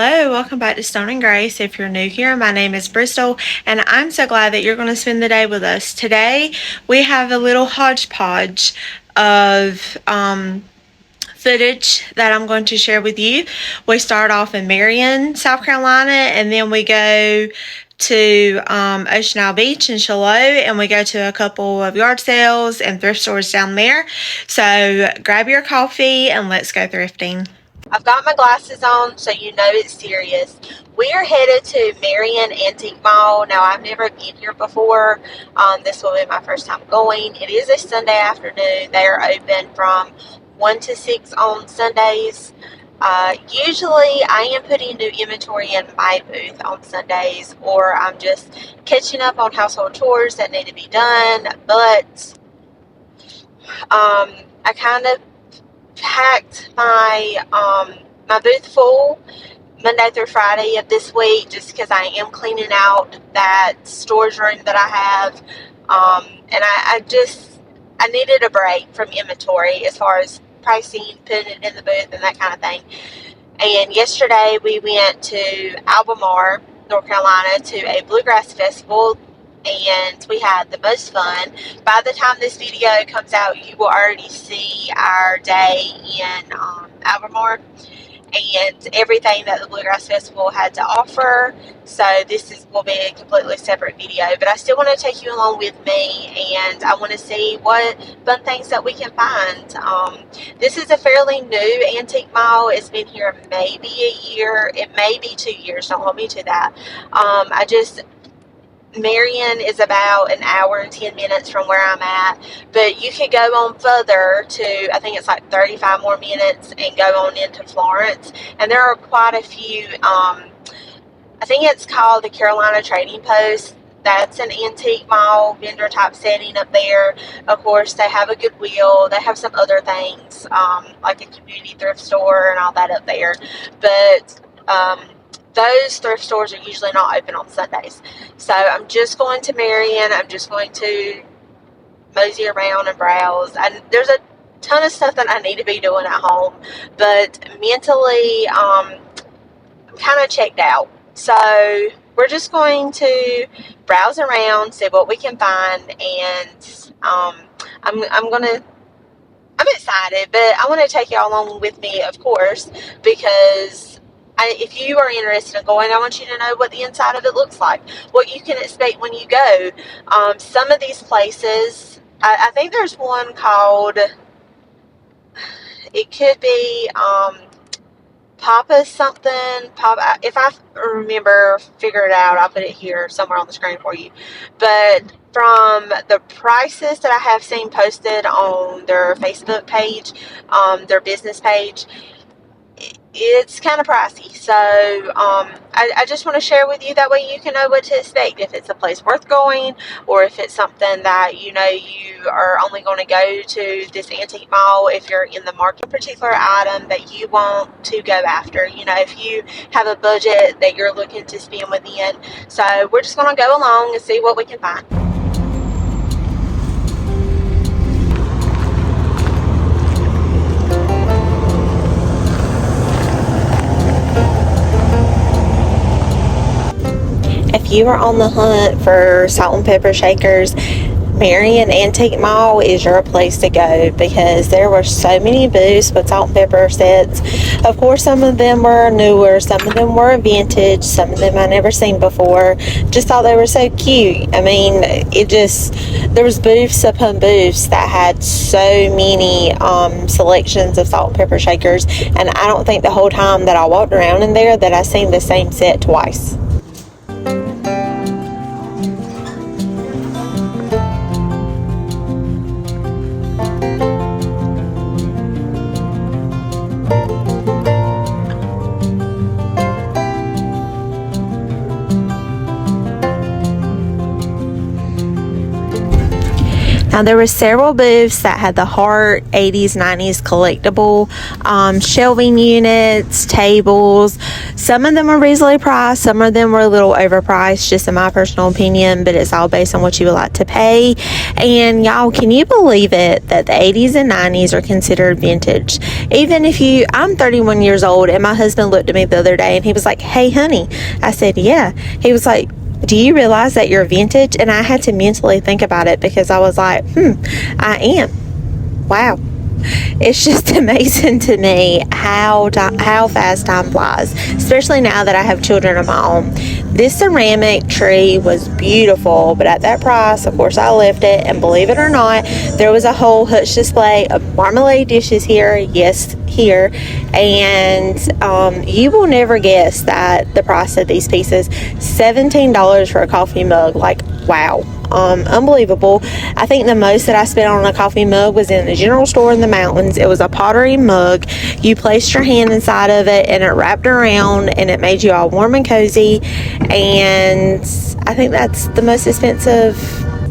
Hello, welcome back to Stone and Grace. If you're new here, my name is Bristol, and I'm so glad that you're going to spend the day with us. Today, we have a little hodgepodge of footage that I'm going to share with you. We start off in Marion, South Carolina, and then we go to Ocean Isle Beach in Shallotte, and we go to a couple of yard sales and thrift stores down there. So grab your coffee and let's go thrifting. I've got my glasses on, so you know it's serious. We are headed to Marion Antique Mall. Now, I've never been here before. This will be my first time going. It is a Sunday afternoon. They are open from 1 to 6 on Sundays. Usually, I am putting new inventory in my booth on Sundays, or I'm just catching up on household chores that need to be done. But I kind of packed my my booth full Monday through Friday of this week, just because I am cleaning out that storage room that I have, and I needed a break from inventory as far as pricing, putting it in the booth and that kind of thing. And yesterday we went to Albemarle, North Carolina, to a bluegrass festival, and we had the most fun. By the time this video comes out, you will already see our day in Albemarle and everything that the Bluegrass Festival had to offer. So will be a completely separate video, but I still want to take you along with me, and I want to see what fun things that we can find. This is a fairly new antique mall. It's been here maybe a year. It may be 2 years. Don't hold me to that. Marion is about an hour and 10 minutes from where I'm at, but you could go on further to, I think it's like 35 more minutes, and go on into Florence. And there are quite a few, I think it's called the Carolina Trading Post. That's an antique mall vendor type setting up there. Of course, they have a Goodwill. They have some other things, like a community thrift store and all that up there. But those thrift stores are usually not open on Sundays. So I'm just going to Marion. I'm just going to mosey around and browse. And there's a ton of stuff that I need to be doing at home, but mentally, I'm kind of checked out. So we're just going to browse around, see what we can find, and I'm excited, but I want to take y'all along with me, of course, because if you are interested in going, I want you to know what the inside of it looks like, what you can expect when you go. Some of these places, I think there's one called, it could be Papa something. Papa, if I remember, figure it out, I'll put it here somewhere on the screen for you. But from the prices that I have seen posted on their Facebook page, their business page, it's kind of pricey. So I just want to share with you, that way you can know what to expect, if it's a place worth going, or if it's something that you are only going to go to this antique mall if you're in the market, a particular item that you want to go after, if you have a budget that you're looking to spend within. So we're just going to go along and see what we can find. If you are on the hunt for salt and pepper shakers, Marion Antique Mall is your place to go, because there were so many booths with salt and pepper sets. Of course, some of them were newer, some of them were vintage, some of them I never seen before. Just thought they were so cute. I mean, there was booths upon booths that had so many selections of salt and pepper shakers, and I don't think the whole time that I walked around in there that I seen the same set twice. Now, there were several booths that had the heart 80s, 90s collectible shelving units, tables. Some of them were reasonably priced. Some of them were a little overpriced, just in my personal opinion, but it's all based on what you would like to pay. And y'all, can you believe it that the 80s and 90s are considered vintage? Even if I'm 31 years old, and my husband looked at me the other day and he was like, "Hey honey." I said, "Yeah." He was like, "Do you realize that you're vintage?" And I had to mentally think about it, because I was like, I am. Wow. It's just amazing to me how fast time flies, especially now that I have children of my own. This ceramic tree was beautiful, but at that price, of course, I left it. And believe it or not, there was a whole Hutch display of marmalade dishes here. Yes, here. And you will never guess that the price of these pieces, $17 for a coffee mug. Like, wow. Unbelievable. I think the most that I spent on a coffee mug was in the general store in the mountains. It was a pottery mug. You placed your hand inside of it and it wrapped around and it made you all warm and cozy. And I think that's the most expensive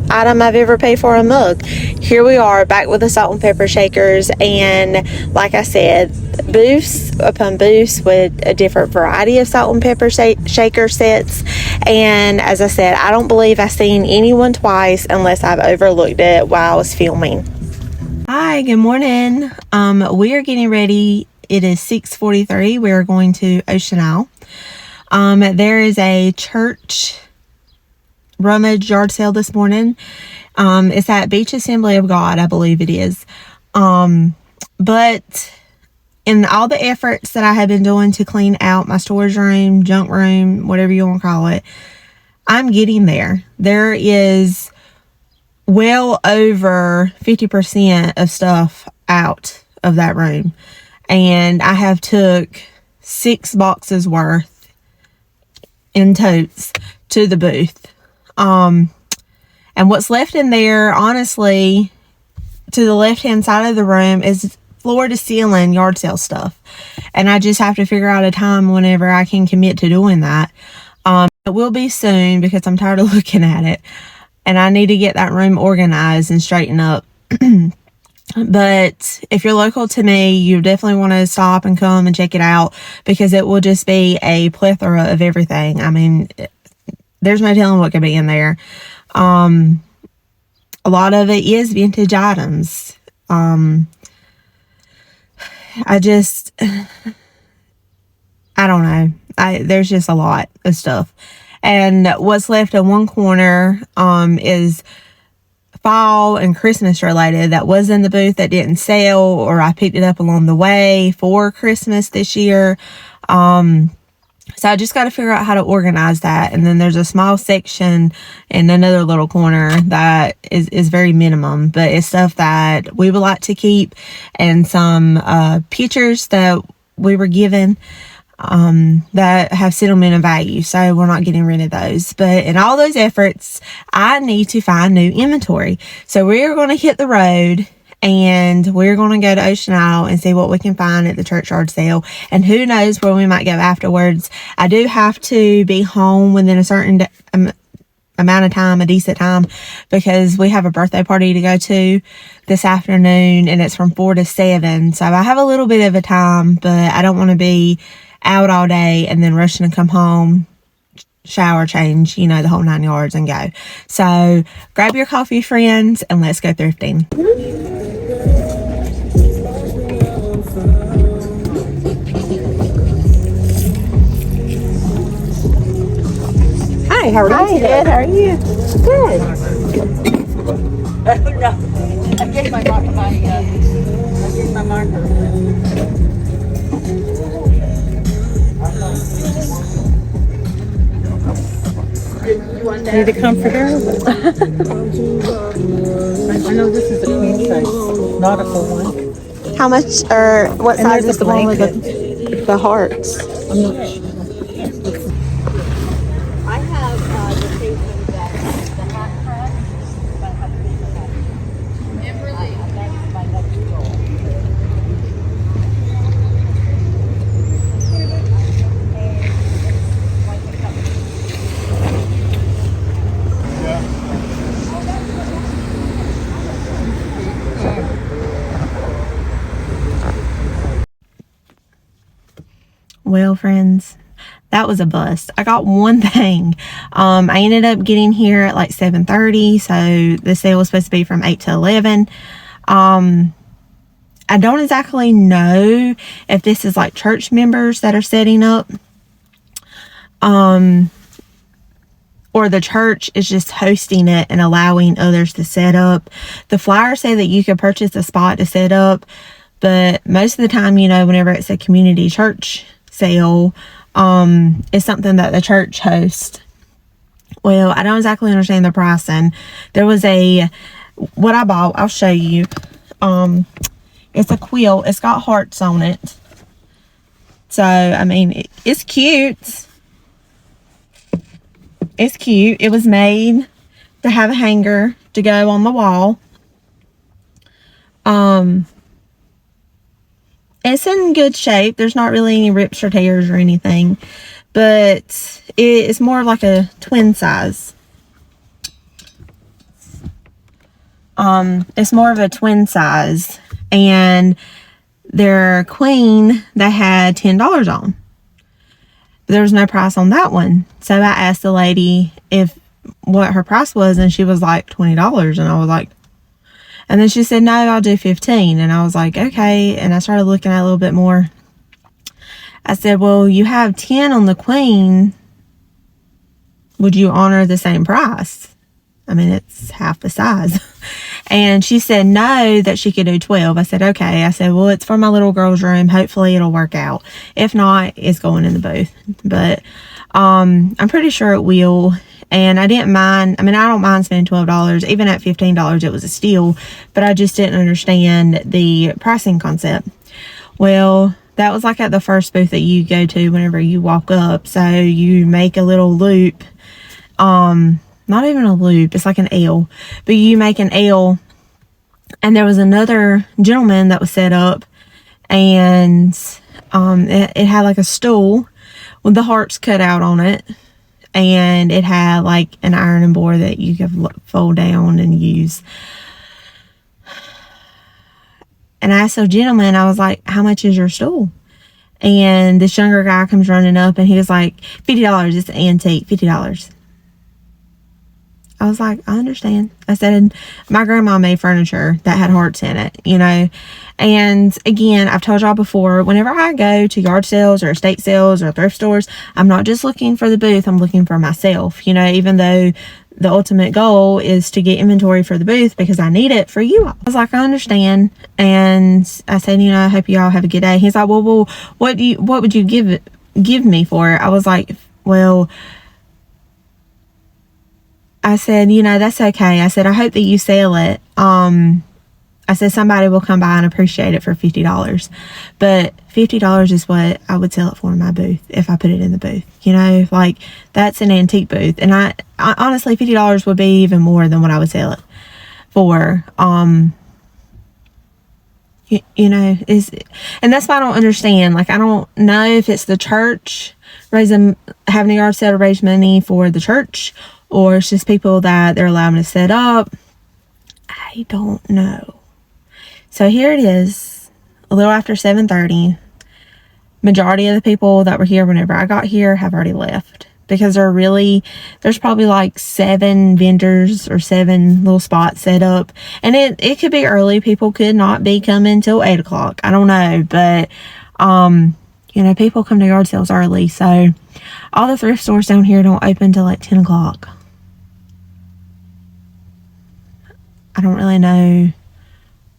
item I've ever paid for a mug. Here we are back with the salt and pepper shakers, and like I said, booths upon booths with a different variety of salt and pepper shaker sets. And as I said, I don't believe I've seen anyone twice unless I've overlooked it while I was filming. Hi, good morning. We are getting ready. It is 6:43. We are going to Ocean Isle. There is a church rummage yard sale this morning. It's at Beach Assembly of God, I believe it is. But in all the efforts that I have been doing to clean out my storage room, junk room, whatever you want to call it, I'm getting there. There is well over 50% of stuff out of that room. And I have took 6 boxes worth in totes to the booth. And what's left in there, honestly, to the left-hand side of the room is floor to ceiling yard sale stuff. And I just have to figure out a time whenever I can commit to doing that. It will be soon, because I'm tired of looking at it. And I need to get that room organized and straightened up. But if you're local to me, you definitely want to stop and come and check it out, because it will just be a plethora of everything. I mean, there's no telling what could be in there. A lot of it is vintage items. I don't know. There's just a lot of stuff. And what's left in one corner is fall and Christmas related that was in the booth that didn't sell, or I picked it up along the way for Christmas this year. So I just got to figure out how to organize that. And then there's a small section in another little corner that is very minimum, but it's stuff that we would like to keep, and some pictures that we were given that have sentimental value. So we're not getting rid of those. But in all those efforts, I need to find new inventory. So we're going to hit the road, and we're going to go to Ocean Isle and see what we can find at the churchyard sale. And who knows where we might go afterwards. I do have to be home within a certain amount of time, a decent time, because we have a birthday party to go to this afternoon, and it's from 4 to 7. So I have a little bit of a time, but I don't want to be out all day and then rushing to come home, shower, change, the whole 9 yards, and go. So grab your coffee, friends, and let's go thrifting. Hi, how are you today? Good, how are you? Good. No, I'm getting my marker. You want that? Need a comforter? I know this is a queen size, not a full one. How much, or what size is the one with the hearts? I'm not sure. I have the station that the hat press, but I have to make the hat. That is my next goal. Well, friends, that was a bust. I got one thing. I ended up getting here at like 7:30, so the sale was supposed to be from 8 to 11. I don't exactly know if this is like church members that are setting up, or the church is just hosting it and allowing others to set up. The flyers say that you could purchase a spot to set up, but most of the time, you know, whenever it's a community church sale, it's something that the church hosts. Well, I don't exactly understand the pricing. There was what I bought, I'll show you. It's a quilt. It's got hearts on it. So, I mean, it's cute. It's cute. It was made to have a hanger to go on the wall. It's in good shape. There's not really any rips or tears or anything, but it's more like a twin size. It's more of a twin size, and their queen that had $10 on. There was no price on that one, so I asked the lady what her price was, and she was like $20, and I was like, and then she said, no, I'll do 15. And I was like, okay. And I started looking at it a little bit more. I said, well, you have 10 on the queen. Would you honor the same price? I mean, it's half the size. And she said no, that she could do 12. I said, okay. I said, well, it's for my little girl's room. Hopefully it'll work out. If not, it's going in the booth. But I'm pretty sure it will. And I didn't mind. I mean, I don't mind spending $12. Even at $15, it was a steal. But I just didn't understand the pricing concept. Well, that was like at the first booth that you go to whenever you walk up. So you make a little loop. Not even a loop. It's like an L. But you make an L. And there was another gentleman that was set up. And it had like a stool with the hearts cut out on it. And it had like an ironing board that you could fold down and use. And I asked the gentleman, I was like, how much is your stool? And this younger guy comes running up and he was like, $50. It's an antique, $50. I was like, I understand. I said, my grandma made furniture that had hearts in it, you know. And again, I've told y'all before, whenever I go to yard sales or estate sales or thrift stores, I'm not just looking for the booth, I'm looking for myself, you know, even though the ultimate goal is to get inventory for the booth because I need it for you all. I was like, I understand. And I said, you know, I hope you all have a good day. He's like, well, what would you give me for it? I was like, well, I said, you know, that's okay. I said, I hope that you sell it. I said, somebody will come by and appreciate it for $50. But $50 is what I would sell it for in my booth if I put it in the booth. You know, like, that's an antique booth. And I honestly, $50 would be even more than what I would sell it for. You know, and that's why I don't understand. Like, I don't know if it's the church having a yard sale to raise money for the church, or it's just people that they're allowing to set up. I don't know. So here it is, a little after 7:30. Majority of the people that were here whenever I got here have already left, because there's probably like 7 vendors or 7 little spots set up. And it could be early. People could not be coming till 8 o'clock. I don't know. But, you know, people come to yard sales early. So all the thrift stores down here don't open till like 10 o'clock. I don't really know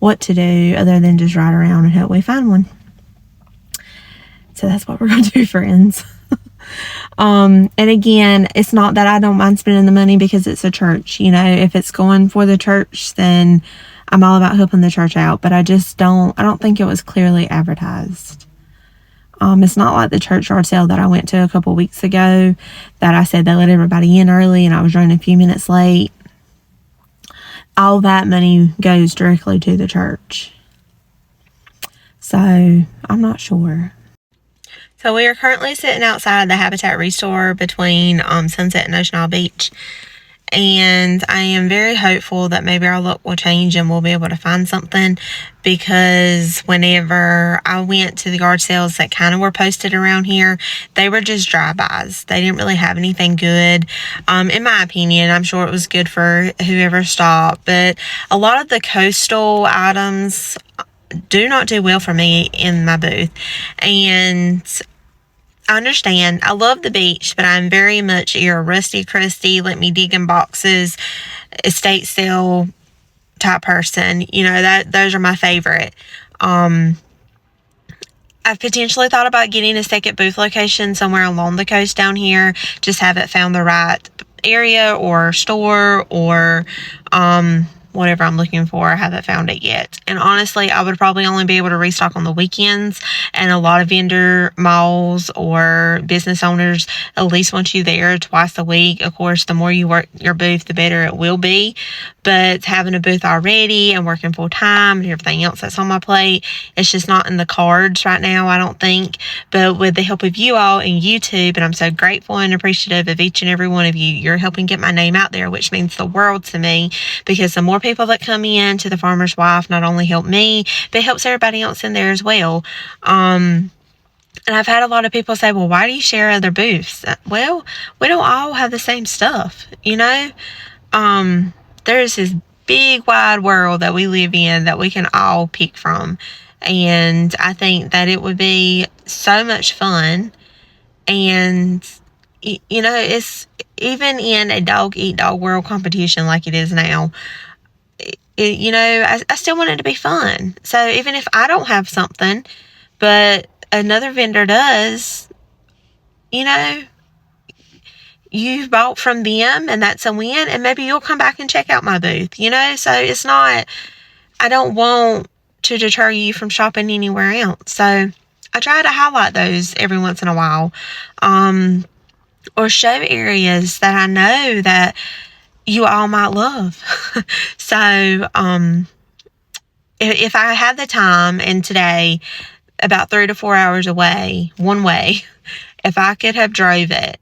what to do other than just ride around and hope we find one. So that's what we're going to do, friends. And again, it's not that I don't mind spending the money because it's a church. You know, if it's going for the church, then I'm all about helping the church out. But I don't think it was clearly advertised. It's not like the church yard sale that I went to a couple weeks ago that I said they let everybody in early and I was running a few minutes late. All that money goes directly to the church. So I'm not sure. So we are currently sitting outside the Habitat Restore between Sunset and Ocean Isle Beach. And I am very hopeful that maybe our luck will change and we'll be able to find something, because whenever I went to the yard sales that kind of were posted around here, they were just drive-bys. They didn't really have anything good. In my opinion, I'm sure it was good for whoever stopped, but a lot of the coastal items do not do well for me in my booth. And I understand. I love the beach, but I'm very much your rusty, crusty, let me dig in boxes, estate sale type person. You know, that those are my favorite. I've potentially thought about getting a second booth location somewhere along the coast down here. Just haven't found the right area or store or whatever I'm looking for. I haven't found it yet. And honestly, I would probably only be able to restock on the weekends, and a lot of vendor malls or business owners at least want you there twice a week. Of course, the more you work your booth, the better it will be. But having a booth already and working full time and everything else that's on my plate, it's just not in the cards right now, I don't think. But with the help of you all and YouTube, and I'm so grateful and appreciative of each and every one of you, you're helping get my name out there, which means the world to me, because the more people that come in to the Farmer's Wife not only help me, but helps everybody else in there as well. And I've had a lot of people say, well, why do you share other booths? Well, we don't all have the same stuff, you know? There's this big wide world that we live in that we can all pick from. And I think that it would be so much fun. And, you know, it's even in a dog eat dog world competition like it is now, you know, I still want it to be fun. So even if I don't have something, but another vendor does, you know, you've bought from them and that's a win, and maybe you'll come back and check out my booth, you know? So it's not, I don't want to deter you from shopping anywhere else. So I try to highlight those every once in a while, or show areas that I know that you all might love. So, if I had the time, and today, about 3 to 4 hours away, one way, if I could have drove it,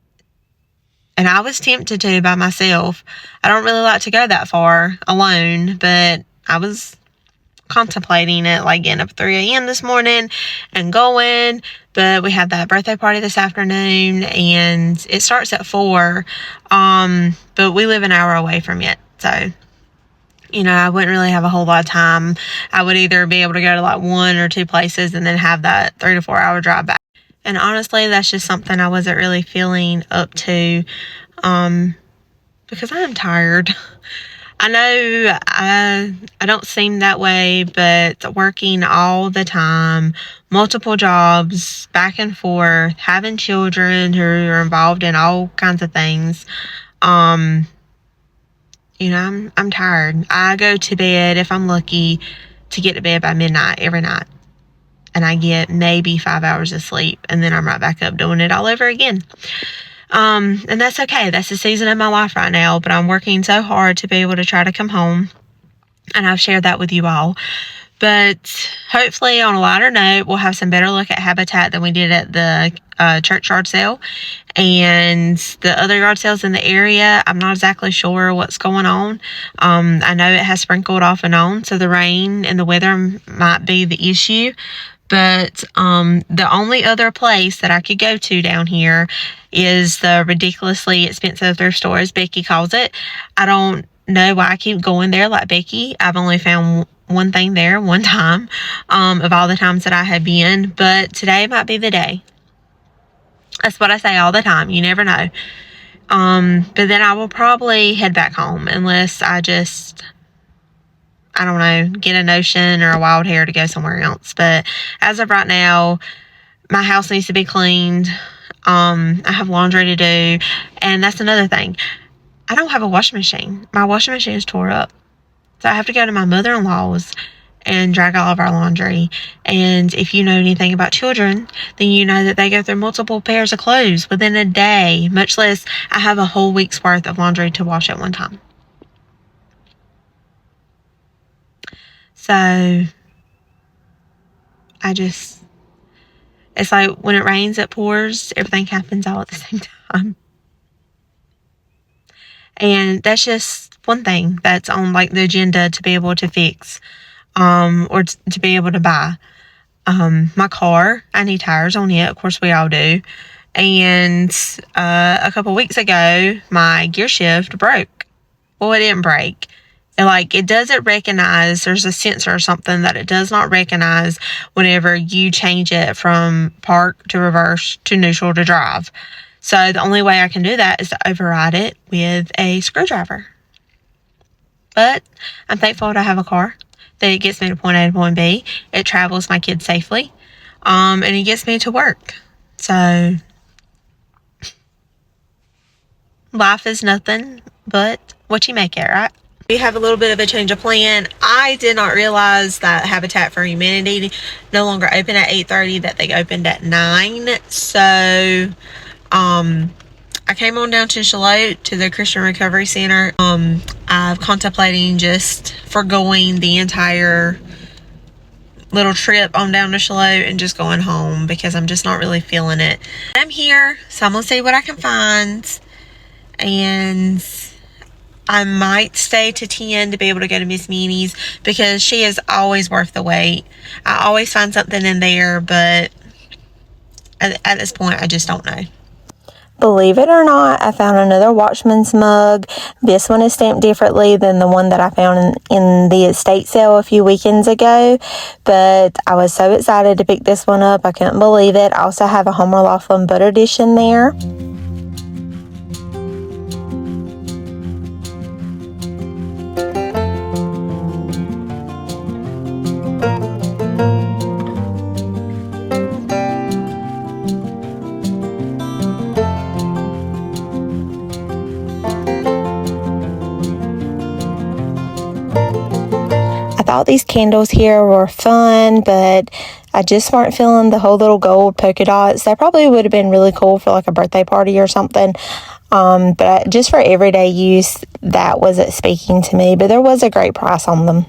and I was tempted to by myself. I don't really like to go that far alone, but I was contemplating it, like getting up at 3 a.m. this morning and going. But we had that birthday party this afternoon, and it starts at 4. But we live an hour away from it, so you know, I wouldn't really have a whole lot of time. I would either be able to go to like 1 or 2 places and then have that 3 to 4 hour drive back. And honestly, that's just something I wasn't really feeling up to, because I'm tired. I know I don't seem that way, but working all the time, multiple jobs, back and forth, having children who are involved in all kinds of things, you know, I'm tired. I go to bed, if I'm lucky, to get to bed by midnight every night. And I get maybe 5 hours of sleep, and then I'm right back up doing it all over again. And that's okay. That's the season of my life right now, but I'm working so hard to be able to try to come home. And I've shared that with you all. But hopefully, on a lighter note, we'll have some better look at habitat than we did at the church yard sale. And the other yard sales in the area, I'm not exactly sure what's going on. I know it has sprinkled off and on, so the rain and the weather might be the issue. But the only other place that I could go to down here is the ridiculously expensive thrift store, as Becky calls it. I don't know why I keep going there like Becky. I've only found one thing there one time of all the times that I have been, but today might be the day. That's what I say all the time. You never know. But then I will probably head back home unless I just, I don't know, get a notion or a wild hair to go somewhere else. But as of right now, my house needs to be cleaned. I have laundry to do. And that's another thing. I don't have a washing machine. My washing machine is tore up. So I have to go to my mother-in-law's and drag all of our laundry. And if you know anything about children, then you know that they go through multiple pairs of clothes within a day, much less I have a whole week's worth of laundry to wash at one time. So it's like when it rains, it pours. Everything happens all at the same time. And that's just one thing that's on like the agenda to be able to fix, or to be able to buy. My car, I need tires on it. Of course, we all do. And a couple weeks ago, my gear shift broke. Well, it didn't break. It doesn't recognize, there's a sensor or something that it does not recognize whenever you change it from park to reverse to neutral to drive. So the only way I can do that is to override it with a screwdriver. But I'm thankful to have a car that it gets me to point A to point B. It travels my kids safely. And it gets me to work. So life is nothing but what you make it, right? We have a little bit of a change of plan. I did not realize that Habitat for Humanity no longer open at 8:30, that they opened at 9. So I came on down to Shallotte to the Christian Recovery Center. I'm contemplating just forgoing the entire little trip on down to Shallotte and just going home because I'm just not really feeling it. I'm here, so I'm gonna see what I can find, and I might stay to 10 to be able to go to Miss Meany's because she is always worth the wait. I always find something in there, but at this point, I just don't know. Believe it or not, I found another Watchman's mug. This one is stamped differently than the one that I found in the estate sale a few weekends ago. But I was so excited to pick this one up. I couldn't believe it. I also have a Homer Laughlin butter dish in there. I thought these candles here were fun, but I just weren't feeling the whole little gold polka dots. That probably would have been really cool for like a birthday party or something. But just for everyday use, that wasn't speaking to me. But there was a great price on them.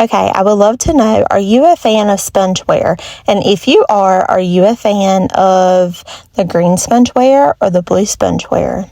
Okay, I would love to know, are you a fan of spongeware? And if you are you a fan of the green spongeware or the blue spongeware?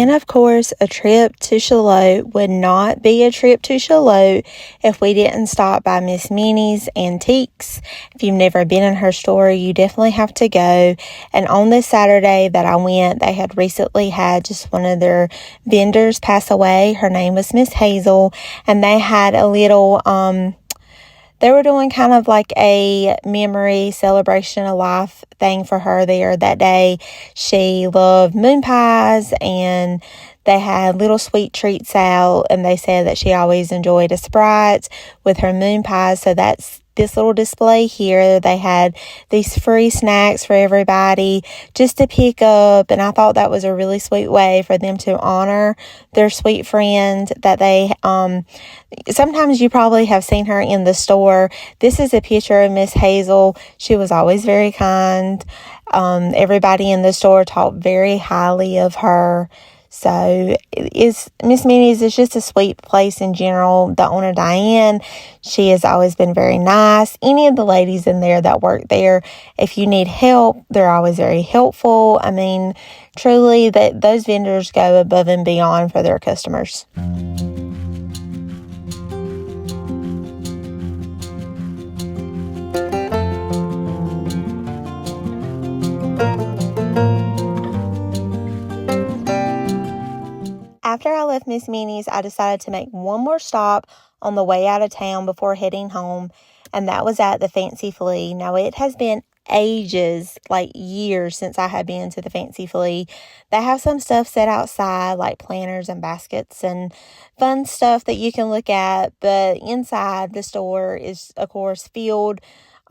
And of course, a trip to Shallotte would not be a trip to Shallotte if we didn't stop by Miss Minnie's Antiques. If you've never been in her store, you definitely have to go. And on this Saturday that I went, they had recently had just one of their vendors pass away. Her name was Miss Hazel, and they had a little, they were doing kind of like a memory celebration of life thing for her there that day. She loved moon pies, and they had little sweet treats out, and they said that she always enjoyed a Sprite with her moon pies. So that's this little display here. They had these free snacks for everybody just to pick up, and I thought that was a really sweet way for them to honor their sweet friend that they sometimes you probably have seen her in the store. This is a picture of Miss Hazel. She was always very kind. Everybody in the store talked very highly of her. So Miss Minnie's is just a sweet place in general. The owner, Diane, she has always been very nice. Any of the ladies in there that work there, if you need help, they're always very helpful. I mean, truly, that those vendors go above and beyond for their customers. After I left Miss Minnie's, I decided to make one more stop on the way out of town before heading home, and that was at the Fancy Flea. Now, it has been ages, like years, since I have been to the Fancy Flea. They have some stuff set outside, like planters and baskets and fun stuff that you can look at, but inside the store is, of course, filled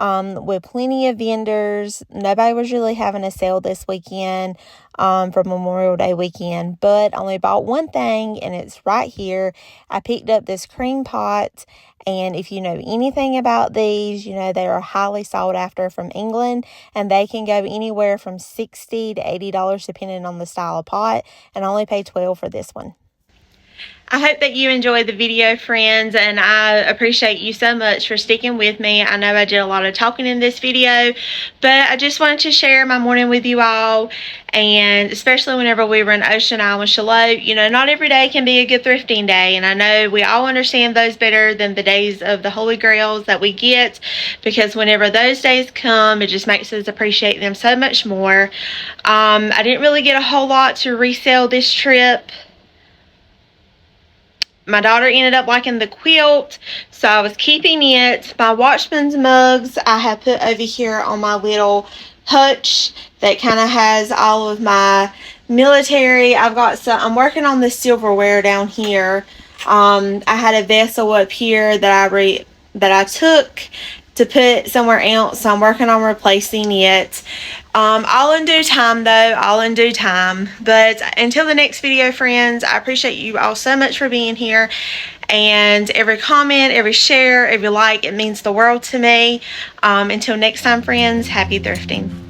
with plenty of vendors. Nobody was really having a sale this weekend for Memorial Day weekend, but I only bought one thing, and it's right here. I picked up this cream pot, and if you know anything about these, you know they are highly sought after from England, and they can go anywhere from $60 to $80 depending on the style of pot, and I only paid $12 for this one. I hope that you enjoyed the video, friends, and I appreciate you so much for sticking with me. I know I did a lot of talking in this video, but I just wanted to share my morning with you all, and especially whenever we were in Ocean Island, Shallotte, you know, not every day can be a good thrifting day, and I know we all understand those better than the days of the Holy Grails that we get, because whenever those days come, it just makes us appreciate them so much more. I didn't really get a whole lot to resell this trip. My daughter ended up liking the quilt, so I was keeping it. My Watchman's mugs I have put over here on my little hutch that kind of has all of my military. I'm working on the silverware down here. I had a vessel up here that I took to put somewhere else, so I'm working on replacing it. All in due time, though, all in due time. But until the next video, friends, I appreciate you all so much for being here, and every comment, every share, every like, it means the world to me. Until next time, friends, happy thrifting.